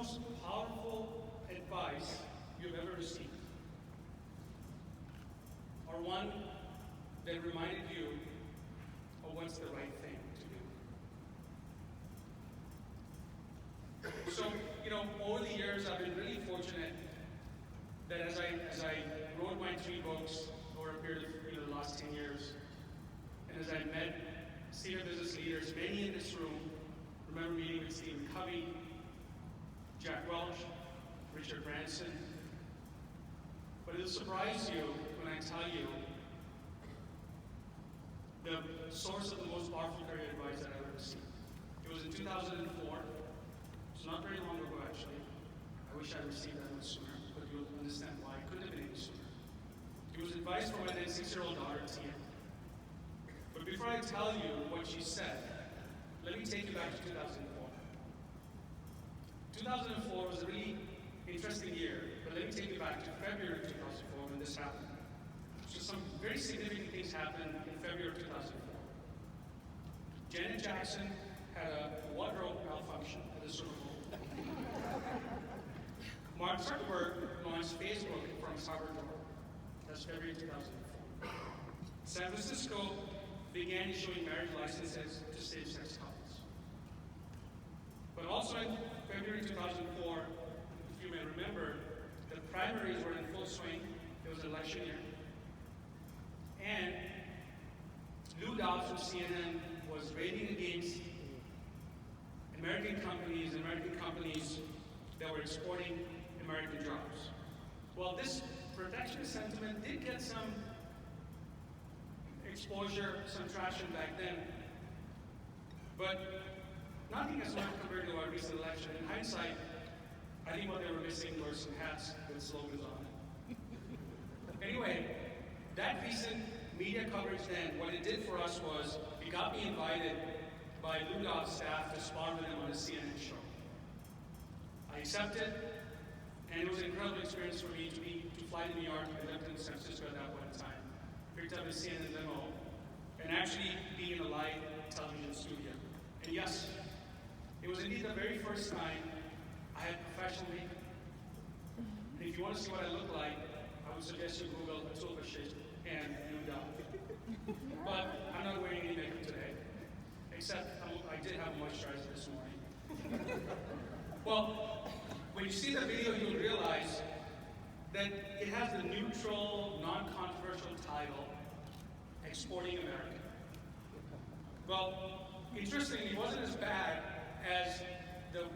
most powerful advice you've ever received? Or one that reminded you of what's the right thing to do? So, over the years, I've been really fortunate that as I wrote my 3 books over a period of the last 10 years, and as I met senior business leaders, many in this room, remember meeting with Stephen Covey, Jack Welch, Richard Branson. But it'll surprise you when I tell you the source of the most powerful career advice that I ever received. It was in 2004. It's not very long ago, actually. I wish I received that much sooner, but you'll understand why it couldn't have been any sooner. It was advice from my then 6-year-old daughter, Tia. But before I tell you what she said, let me take you back to 2004. 2004 was a really interesting year, but let me take you back to February of 2004 when this happened. So some very significant things happened in February of 2004. Janet Jackson had a wardrobe malfunction at the Super Bowl. Mark Zuckerberg launched Facebook from his Harvard door. That's February 2004. San Francisco began issuing marriage licenses to same-sex couples. But also in February 2004, if you may remember, the primaries were in full swing. It was an election year. And Lou Dobbs from CNN was raiding against American companies that were exporting American jobs. Well, this protectionist sentiment did get some exposure, some traction back then, but nothing as much compared to our recent election. In hindsight, I think what they were missing were some hats with slogans on it. Anyway, that recent media coverage then, what it did for us was, it got me invited by Lou Dobbs' staff to spar with him on a CNN show. I accepted, and it was an incredible experience for me to fly to New York. I lived in San Francisco at that point in time. Picked up a CNN limo, and actually be in a live television studio. And yes, it was indeed the very first time I had professional makeup. And if you want to see what I look like, I would suggest you Google Atul Vashistha and Lou Dobbs. But I'm not wearing any makeup today, except I did have moisturizer this morning. Well, when you see the video, you'll realize that it has the neutral, non-controversial title, Exporting America. Well, interestingly, it wasn't as bad as the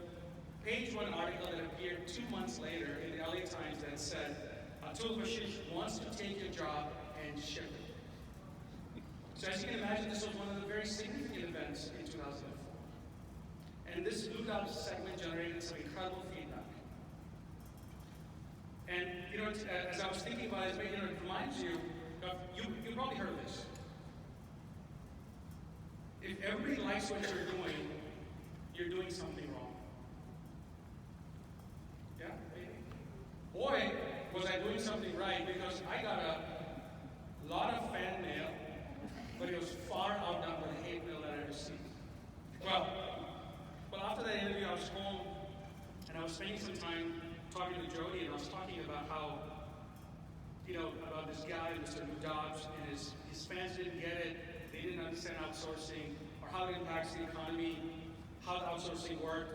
page 1 article that appeared 2 months later in the LA Times that said, Atul Vashistha wants to take your job and ship it. So as you can imagine, this was one of the very significant events in 2004. And this Lou Dobbs segment generated some incredible feedback. And as I was thinking about it, it reminds you of, you probably heard of this. If everybody likes what you're doing something wrong. Yeah, maybe. Boy, was I doing something right, because I got a lot of fan mail, but it was far outdone by the hate mail that I received. Well, after that interview, I was home, and I was spending some time talking to Jody, and I was talking about how, about this guy, Mr. Lou Dobbs, and his fans didn't get it. They didn't understand outsourcing, or how it impacts the economy, how the outsourcing worked.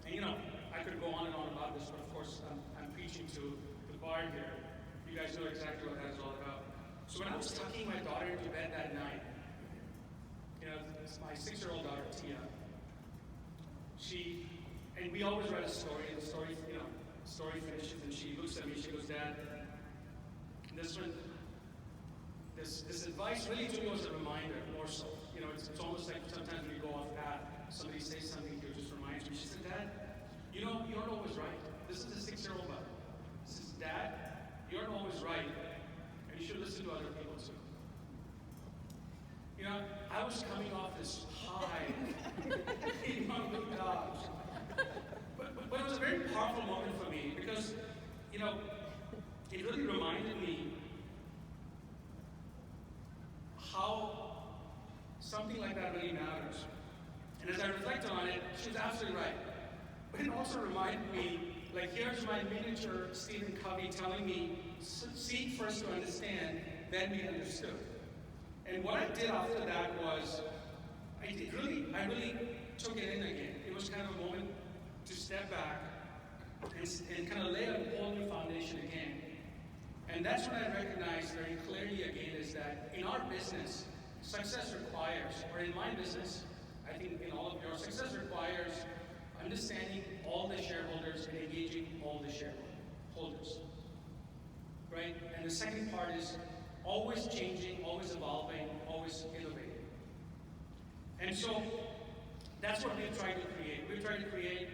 And I could go on and on about this, but of course, I'm preaching to the choir here. You guys know exactly what that is all about. So when I was tucking my daughter into bed that night, it's my 6-year-old daughter, Tia. And we always read a story, and the story finishes, and she looks at me, she goes, Dad, this advice really to me was a reminder, more so. It's almost like sometimes when you go off path, somebody says something here, just reminds me. She said, Dad, you aren't always right. This is a 6-year-old boy. She says, Dad, you aren't always right, and you should listen to other people too. I was coming off this high on Lou Dobbs. But it was a very powerful moment for me because, it really reminded me how something like that really matters. And as I reflected on it, she was absolutely right. But it also also reminded me, like, here's my miniature Stephen Covey telling me, seek first to understand, then be understood. And what I did after that was, I really took it in again. It was kind of a moment to step back and kind of lay a whole new foundation again. And that's what I recognized very clearly again, is that in our business, success requires, or in my business, I think in all of yours, success requires understanding all the shareholders and engaging all the shareholders, right? And the second part is always changing, always evolving, always innovating. And so that's what we've tried to create. We've tried to create,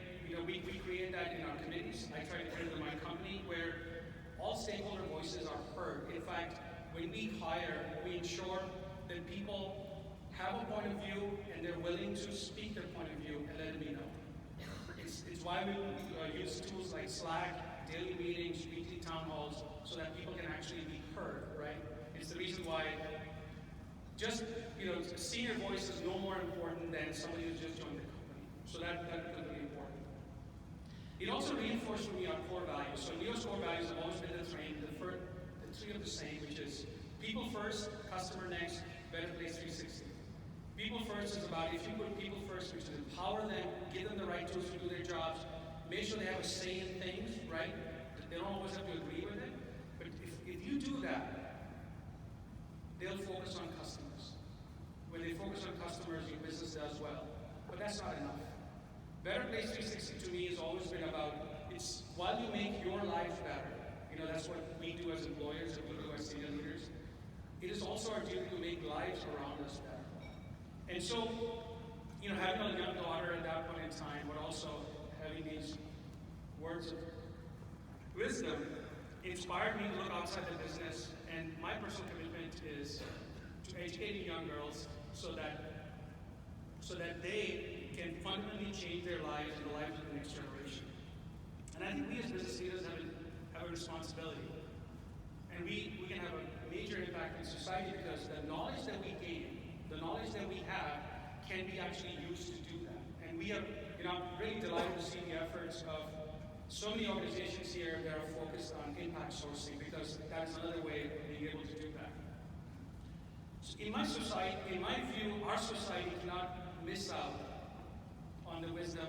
we create that in our committees. I try to create it in my company where all stakeholder voices are heard. In fact, when we hire, we ensure that people have a point of view and they're willing to speak their point of view and let it be known. It's why we use tools like Slack, daily meetings, weekly town halls, so that people can actually be heard, right? It's the reason why just, a senior voice is no more important than somebody who's just joined the company. So that becomes really important. It also reinforced for me our core values. So Neo's core values have always been the three of the same, which is people first, customer next, better place 360. People first is about, if you put people first, which is empower them, give them the right tools to do their jobs, make sure they have a say in things, right? They don't always have to agree with it. But if you do that, they'll focus on customers. When they focus on customers, your business does well. But that's not enough. Better Place 360 to me has always been about, it's while you make your lives better, that's what we do as employers and we do as senior leaders, it is also our duty to make lives around us better. And so, having a young daughter at that point in time, but also having these words of wisdom inspired me to look outside the business. And my personal commitment is to educating young girls so that they can fundamentally change their lives and the lives of the next generation. And I think we as business leaders have a responsibility. And we can have a major impact in society because the knowledge that we gain, the knowledge that we have, can be actually used to do that. And we are, I'm really delighted to see the efforts of so many organizations here that are focused on impact sourcing, because that is another way of being able to do that. So in my view, our society cannot miss out on the wisdom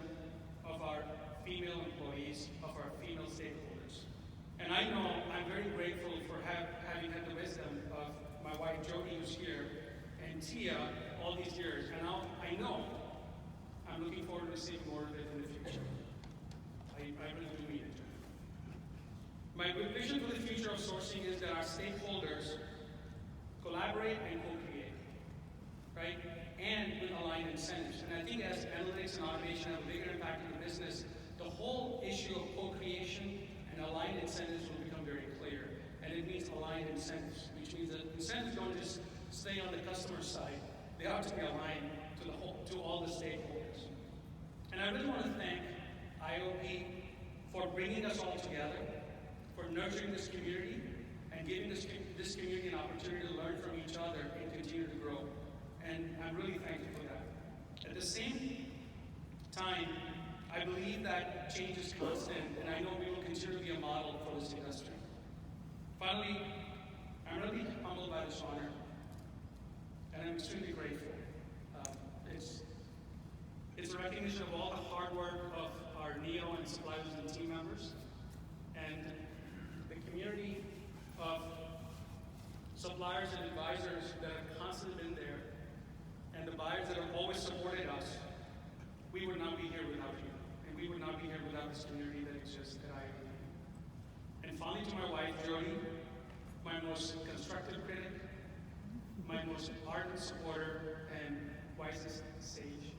of our female employees, of our female stakeholders. And I know I'm very grateful for having had the wisdom of my wife Jody, who's here, and Tia all these years. And now I know I'm looking forward to seeing more of it in the future. I really do mean it. My vision for the future of sourcing is that our stakeholders collaborate and co-create, right? And with aligned incentives. And I think as analytics and automation have a bigger impact on the business, the whole issue of co-creation and aligned incentives will become very clear. And it means aligned incentives, which means that incentives don't just stay on the customer side. They have to be aligned to all the stakeholders. And I really want to thank IAOP for bringing us all together, for nurturing this community, and giving this community an opportunity to learn from each other and continue to grow. And I'm really thankful for that. At the same time, I believe that change is constant, and I know we will continue to be a model for this industry. Finally, I'm really humbled by this honor, and I'm extremely grateful. It's a recognition of all the hard work of our NEO and suppliers and team members, and the community of suppliers and advisors that have constantly been there, and the buyers that have always supported us. We would not be here without you, and we would not be here without this community that exists at IAOP. And finally, to my wife, Jody, my most constructive critic, my most ardent supporter, and wisest sage.